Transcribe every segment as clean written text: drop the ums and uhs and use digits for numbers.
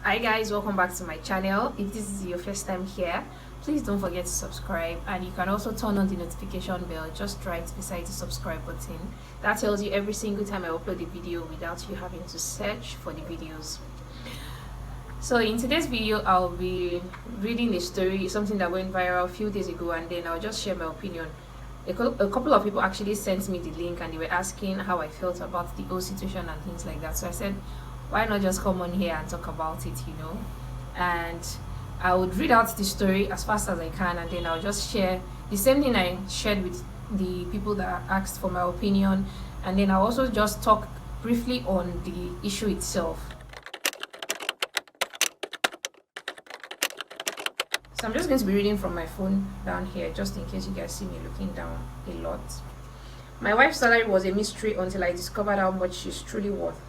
Hi guys, welcome back to my channel. If this is your first time here, please don't forget to subscribe, and you can also turn on the notification bell just right beside the subscribe button. That tells you every single time I upload a video without you having to search for the videos. So in today's video, I'll be reading a story, something that went viral a few days ago, and then I'll just share my opinion. A couple of people actually sent me the link and they were asking how I felt about the whole situation and things like that. So I said, why not just come on here and talk about it, And I would read out the story as fast as I can, and then I'll just share the same thing I shared with the people that asked for my opinion, and then I'll also just talk briefly on the issue itself. So I'm just going to be reading from my phone down here, just in case you guys see me looking down a lot. My wife's salary was a mystery until I discovered how much she's truly worth.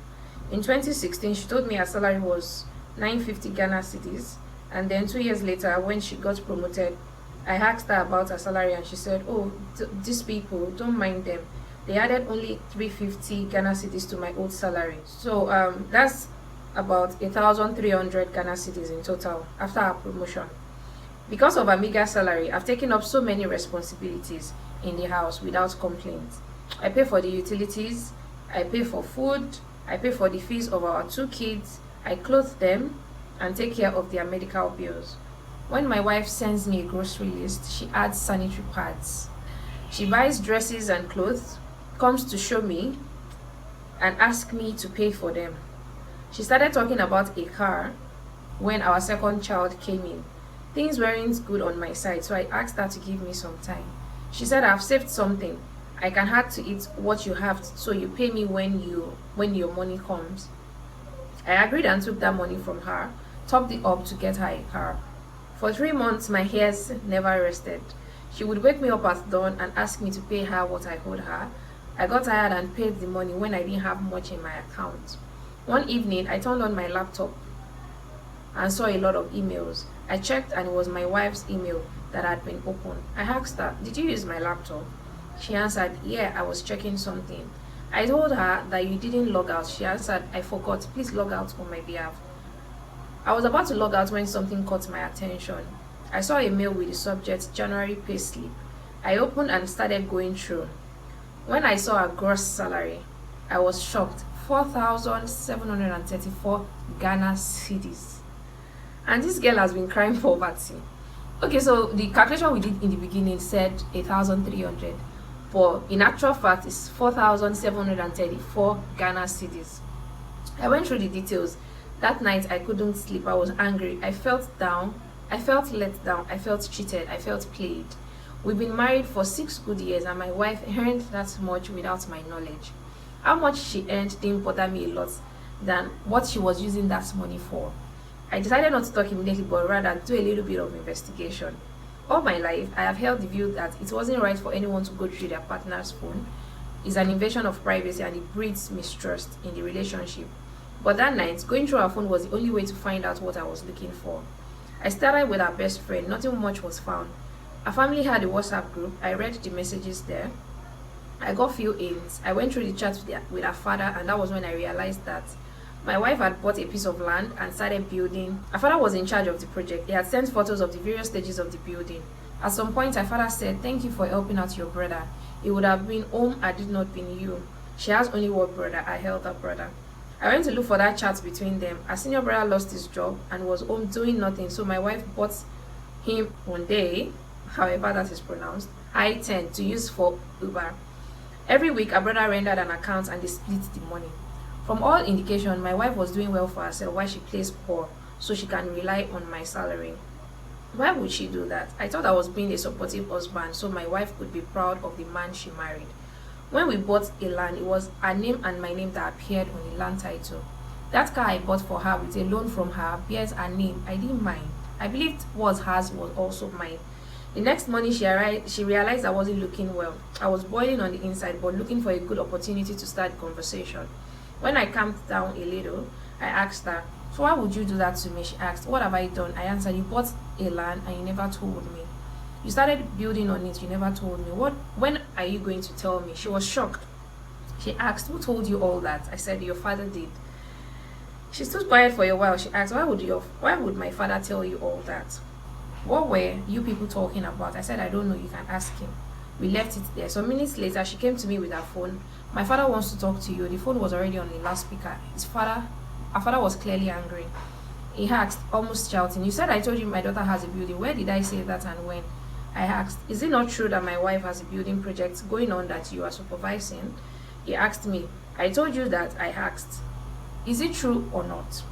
In 2016, she told me her salary was 950 Ghana cedis, and then 2 years later, when she got promoted, I asked her about her salary, and she said, "Oh, these people, don't mind them. They added only 350 Ghana cedis to my old salary." So that's about 1,300 Ghana cedis in total after her promotion. Because of her meager salary, I've taken up so many responsibilities in the house without complaint. I pay for the utilities, I pay for food, I pay for the fees of our 2 kids, I clothe them, and take care of their medical bills. When my wife sends me a grocery list, she adds sanitary pads. She buys dresses and clothes, comes to show me, and asks me to pay for them. She started talking about a car when our second child came in. Things weren't good on my side, so I asked her to give me some time. She said, "I've saved something. I can have to eat what you have, so you pay me when your money comes." I agreed and took that money from her, topped it up to get her a car. For 3 months, my hairs never rested. She would wake me up at dawn and ask me to pay her what I owed her. I got tired and paid the money when I didn't have much in my account. One evening, I turned on my laptop and saw a lot of emails. I checked and it was my wife's email that had been opened. I asked her, "Did you use my laptop?" She answered, "Yeah, I was checking something." I told her that you didn't log out. She answered, "I forgot. Please log out on my behalf." I was about to log out when something caught my attention. I saw a mail with the subject January payslip. I opened and started going through. When I saw her gross salary, I was shocked. 4,734 Ghana cedis. And this girl has been crying poverty. Okay, so the calculation we did in the beginning said 1,300, but in actual fact it's 4,734 Ghana cedis. I went through the details. That night I couldn't sleep. I was angry. I felt down. I felt let down. I felt cheated. I felt played. We've been married for 6 good years, and my wife earned that much without my knowledge. How much she earned didn't bother me a lot than what she was using that money for. I decided not to talk immediately, but rather do a little bit of investigation. All my life, I have held the view that it wasn't right for anyone to go through their partner's phone. It's an invasion of privacy and it breeds mistrust in the relationship. But that night, going through her phone was the only way to find out what I was looking for. I started with her best friend. Nothing much was found. Her family had a WhatsApp group. I read the messages there. I got few hints. I went through the chat with her father, and that was when I realized that my wife had bought a piece of land and started building. Her father was in charge of the project. He had sent photos of the various stages of the building. At some point, her father said, "Thank you for helping out your brother. He would have been home had it not been you. She has only one brother. I held her brother." I went to look for that chat between them. Her senior brother lost his job and was home doing nothing, so my wife bought him one day, however that is pronounced, I-10 to use for Uber. Every week, her brother rendered an account and they split the money. From all indication, my wife was doing well for herself while she plays poor, so she can rely on my salary. Why would she do that? I thought I was being a supportive husband, so my wife could be proud of the man she married. When we bought a land, it was her name and my name that appeared on the land title. That car I bought for her with a loan from her bears her name. I didn't mind. I believed what was hers was also mine. The next morning she realized I wasn't looking well. I was boiling on the inside, but looking for a good opportunity to start the conversation. When I calmed down a little, I asked her, "So why would you do that to me?" She asked, "What have I done?" I answered, "You bought a land and you never told me. You started building on it, you never told me. When are you going to tell me?" She was shocked. She asked, "Who told you all that?" I said, "Your father did." She stood quiet for a while. She asked, why would my father tell you all that? What were you people talking about? I said, I don't know, you can ask him. We left it there. Some minutes later, she came to me with her phone. My father wants to talk to you. The phone was already on the loudspeaker. Our father was clearly angry. He asked, almost shouting, you said I told you my daughter has a building. Where did I say that and when? I asked, is it not true that my wife has a building project going on that you are supervising? He asked me, I told you that. I asked, is it true or not?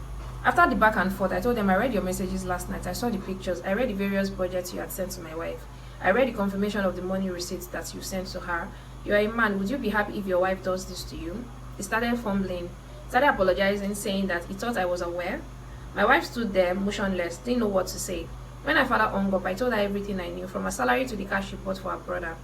After the back and forth, I told them I read your messages last night. I saw the pictures. I read the various projects you had sent to my wife. I read the confirmation of the money receipts that you sent to her. You are a man. Would you be happy if your wife does this to you? He started fumbling, started apologizing, saying that he thought I was aware. My wife stood there, motionless, didn't know what to say. When my father hung up, I told her everything I knew, from her salary to the cash she bought for her brother.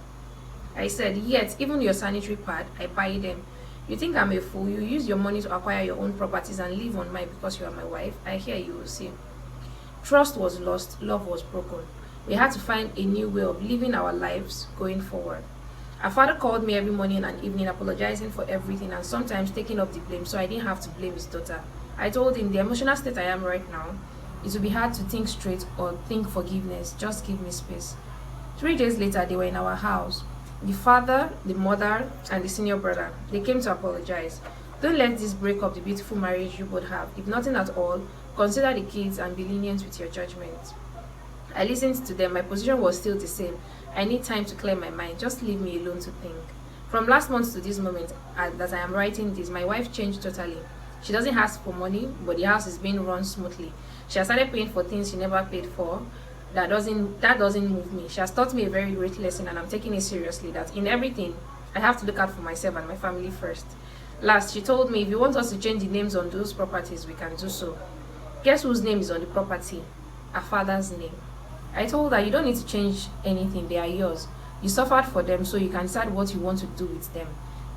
I said, yet, even your sanitary pad, I buy them. You think I'm a fool? You use your money to acquire your own properties and live on mine because you are my wife? I hear you will see. Trust was lost, love was broken. We had to find a new way of living our lives going forward. Our father called me every morning and evening, apologizing for everything and sometimes taking up the blame so I didn't have to blame his daughter. I told him, the emotional state I am right now, it will be hard to think straight or think forgiveness. Just give me space. 3 days later, they were in our house. The father, the mother, and the senior brother. They came to apologize. Don't let this break up the beautiful marriage you both have. If nothing at all, consider the kids and be lenient with your judgment. I listened to them. My position was still the same. I need time to clear my mind. Just leave me alone to think. From last month to this moment, that I am writing this, my wife changed totally. She doesn't ask for money, but the house is being run smoothly. She has started paying for things she never paid for. That doesn't move me. She has taught me a very great lesson, and I'm taking it seriously, that in everything I have to look out for myself and my family first. Last, she told me, if you want us to change the names on those properties, we can do so. Guess whose name is on the property? Her father's name. I told her, you don't need to change anything, they are yours. You suffered for them, so you can decide what you want to do with them.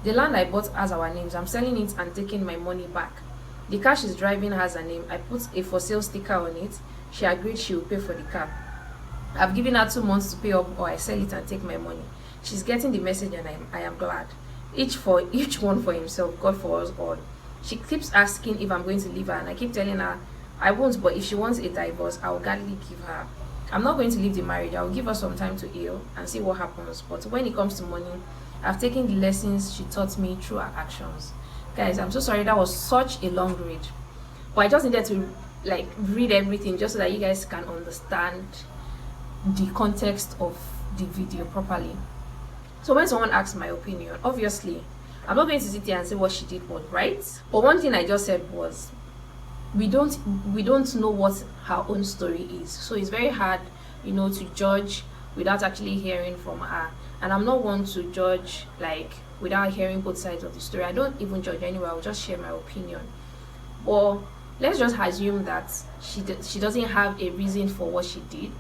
The land I bought has our names. I'm selling it and taking my money back. The car she's driving has her name. I put a for sale sticker on it. She agreed she will pay for the car. I've given her 2 months to pay up, or I sell it and take my money. She's getting the message, and I am glad. Each one for himself, God for us all. She keeps asking if I'm going to leave her, and I keep telling her I won't, but if she wants a divorce, I will gladly give her. I'm not going to leave the marriage. I will give her some time to heal and see what happens. But when it comes to money, I've taken the lessons she taught me through her actions. Guys, I'm so sorry, that was such a long read. But I just needed to read everything just so that you guys can understand the context of the video properly. So when someone asks my opinion, obviously I'm not going to sit here and say what she did was right, but one thing I just said was we don't know what her own story is, so it's very hard, to judge without actually hearing from her. And I'm not one to judge without hearing both sides of the story. I don't even judge anyway. I'll just share my opinion. Or let's just assume that she doesn't have a reason for what she did.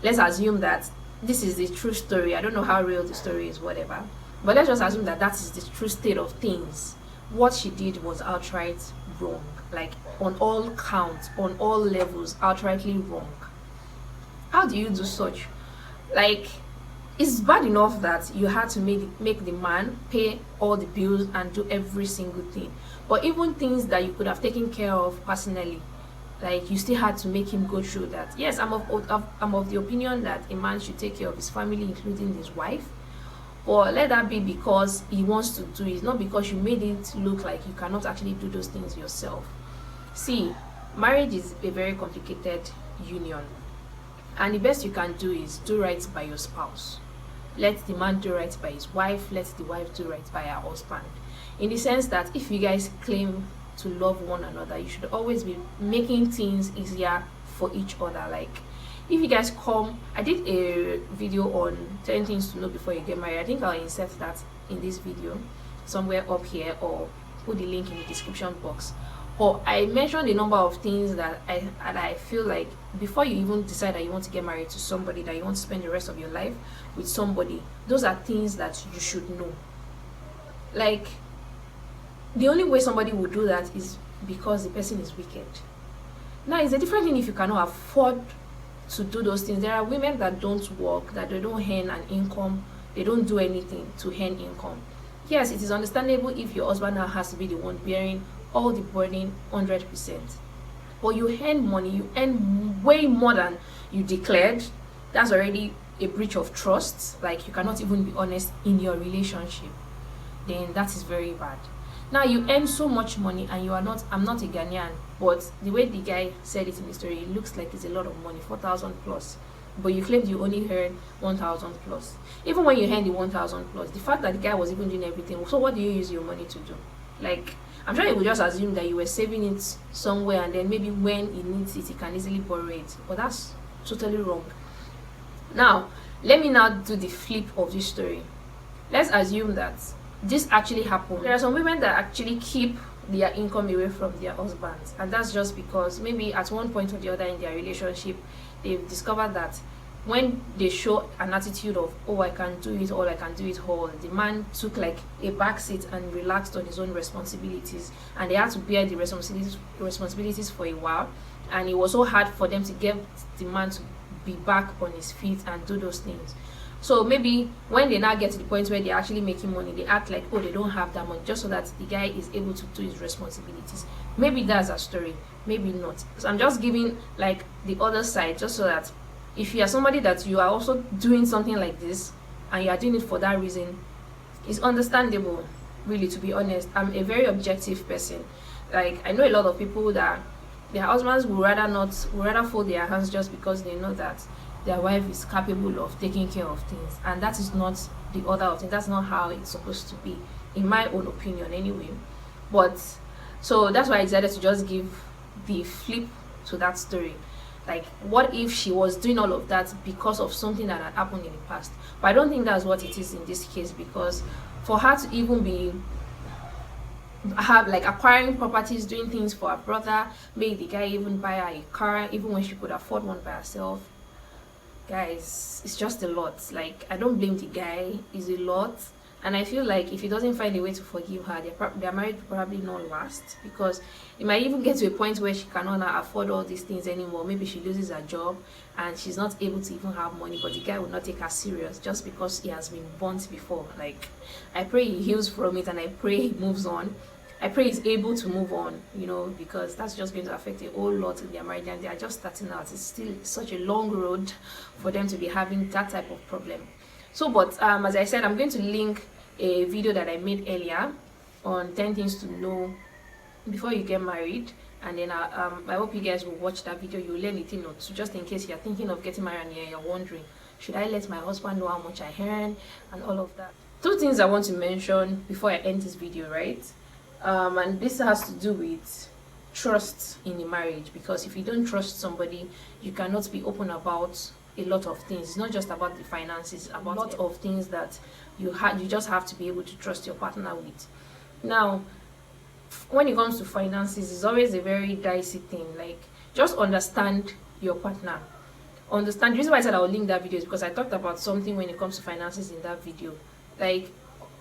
Let's assume that this is the true story. I don't know how real the story is, whatever. But let's just assume that that is the true state of things. What she did was outright wrong. On all counts, on all levels, outrightly wrong. How do you do such? It's bad enough that you had to make the man pay all the bills and do every single thing. But even things that you could have taken care of personally, you still had to make him go through that. Yes, I'm of the opinion that a man should take care of his family, including his wife. Or let that be because he wants to do it, not because you made it look like you cannot actually do those things yourself. See, marriage is a very complicated union, and the best you can do is do right by your spouse. Let the man do right by his wife, let the wife do right by her husband. In the sense that if you guys claim to love one another, you should always be making things easier for each other. If you guys come, I did a video on 10 things to know before you get married. I think I'll insert that in this video somewhere up here, or put the link in the description box. Or I mentioned a number of things that I feel like before you even decide that you want to get married to somebody, that you want to spend the rest of your life with somebody, those are things that you should know. The only way somebody would do that is because the person is wicked. Now, it's a different thing if you cannot afford to do those things. There are women that don't work, that they don't earn an income, they don't do anything to earn income. Yes, it is understandable if your husband now has to be the one bearing all the burden 100%. But you earn money, you earn way more than you declared. That's already a breach of trust. Like, you cannot even be honest in your relationship. Then that is very bad. Now you earn so much money and you are not, I'm not a Ghanaian, but the way the guy said it in the story, it looks like it's a lot of money, 4,000 plus. But you claimed you only earned 1,000 plus. Even when you earned the 1,000 plus, the fact that the guy was even doing everything, so what do you use your money to do? Like, I'm sure he would just assume that you were saving it somewhere, and then maybe when he needs it, he can easily borrow it. But that's totally wrong. Now, let me now do the flip of this story. Let's assume that this actually happened. There are some women that actually keep their income away from their husbands, and that's just because maybe at one point or the other in their relationship, they've discovered that when they show an attitude of, oh, I can do it all, I can do it all, the man took like a backseat and relaxed on his own responsibilities, and they had to bear the responsibilities for a while, and it was so hard for them to get the man to be back on his feet and do those things. So maybe when they now get to the point where they're actually making money, they act like, oh, they don't have that money, just so that the guy is able to do his responsibilities. Maybe that's a story, maybe not. So I'm just giving like the other side, just so that if you are somebody that you are also doing something like this and you are doing it for that reason, it's understandable. Really, to be honest, I'm a very objective person. Like, I know a lot of people that their husbands would rather fold their hands just because they know that their wife is capable of taking care of things, and that is not the order of things. That's not how it's supposed to be, in my own opinion anyway. But so that's why I decided to just give the flip to that story. Like, what if she was doing all of that because of something that had happened in the past? But I don't think that's what it is in this case, because for her to even have like acquiring properties, doing things for her brother, made the guy even buy her a car even when she could afford one by herself, guys, it's just a lot. Like, I don't blame the guy, it's a lot. And I feel like if he doesn't find a way to forgive her, their marriage will probably not last, because it might even get to a point where she cannot afford all these things anymore. Maybe she loses her job and she's not able to even have money, but the guy will not take her serious just because he has been burnt before. Like, I pray he heals from it, and I pray he moves on. I pray he's able to move on, you know, because that's just going to affect a whole lot in their marriage, and they are just starting out. It's still such a long road for them to be having that type of problem. So, but as I said, I'm going to link a video that I made earlier on 10 things to know before you get married, and then I hope you guys will watch that video. You'll learn a thing or two, just in case you're thinking of getting married and you're wondering, should I let my husband know how much I earn and all of that. Two things I want to mention before I end this video, right? And this has to do with trust in the marriage, because if you don't trust somebody, you cannot be open about a lot of things. It's not just about the finances, about a lot of things that you just have to be able to trust your partner with. Now, when it comes to finances, it's always a very dicey thing. Like, just understand your partner. Understand. The reason why I said I will link that video is because I talked about something when it comes to finances in that video. Like,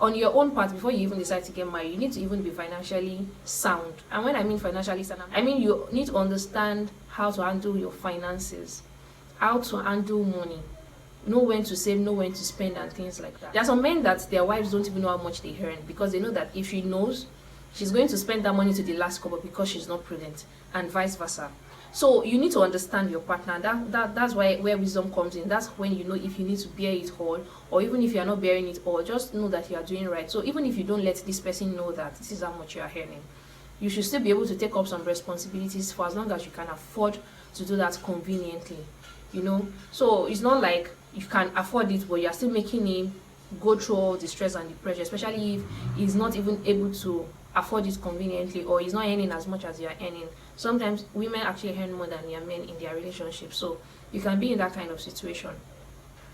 on your own part, before you even decide to get married, you need to even be financially sound. And when I mean financially sound, I mean you need to understand how to handle your finances, how to handle money, know when to save, know when to spend, and things like that. There are some men that their wives don't even know how much they earn, because they know that if she knows, she's going to spend that money to the last couple because she's not prudent, and vice versa. So you need to understand your partner. That's where wisdom comes in. That's when you know if you need to bear it all, or even if you're not bearing it all, just know that you are doing right. So even if you don't let this person know that this is how much you are earning, you should still be able to take up some responsibilities for as long as you can afford to do that conveniently, you know. So it's not like you can afford it, but you're still making him go through all the stress and the pressure, especially if he's not even able to afford it conveniently, or he's not earning as much as you are earning. Sometimes women actually earn more than their men in their relationship, so you can be in that kind of situation.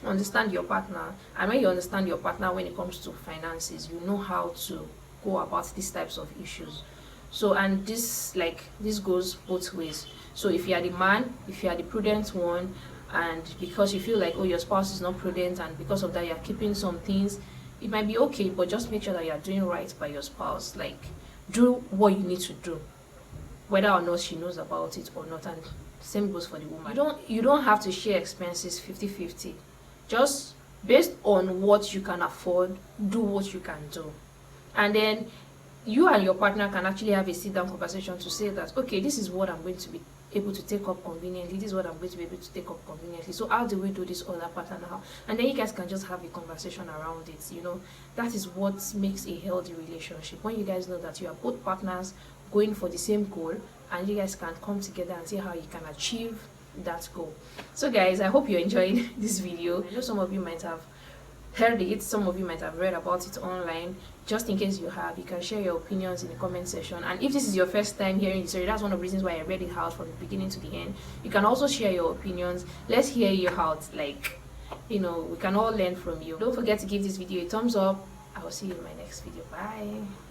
Understand your partner, and when you understand your partner when it comes to finances, you know how to go about these types of issues. So, and this goes both ways. So if you are the man, if you are the prudent one, and because you feel like, oh, your spouse is not prudent, and because of that you're keeping some things, it might be okay, but just make sure that you're doing right by your spouse. Like, do what you need to do, whether or not she knows about it or not. And same goes for the woman. You don't have to share expenses 50-50. Just based on what you can afford, do what you can do. And then you and your partner can actually have a sit down conversation to say that, okay, this is what I'm going to be able to take up conveniently, this is what I'm going to be able to take up conveniently, so how do we do this other pattern now? And then you guys can just have a conversation around it. You know, that is what makes a healthy relationship, when you guys know that you are both partners going for the same goal, and you guys can come together and see how you can achieve that goal. So guys, I hope you enjoyed this video. I know some of you might have heard it, some of you might have read about it online. Just in case you have, you can share your opinions in the comment section. And if this is your first time hearing the story, that's one of the reasons why I read it out from the beginning to the end. You can also share your opinions. Let's hear you out. Like, you know, we can all learn from you. Don't forget to give this video a thumbs up. I will see you in my next video. Bye.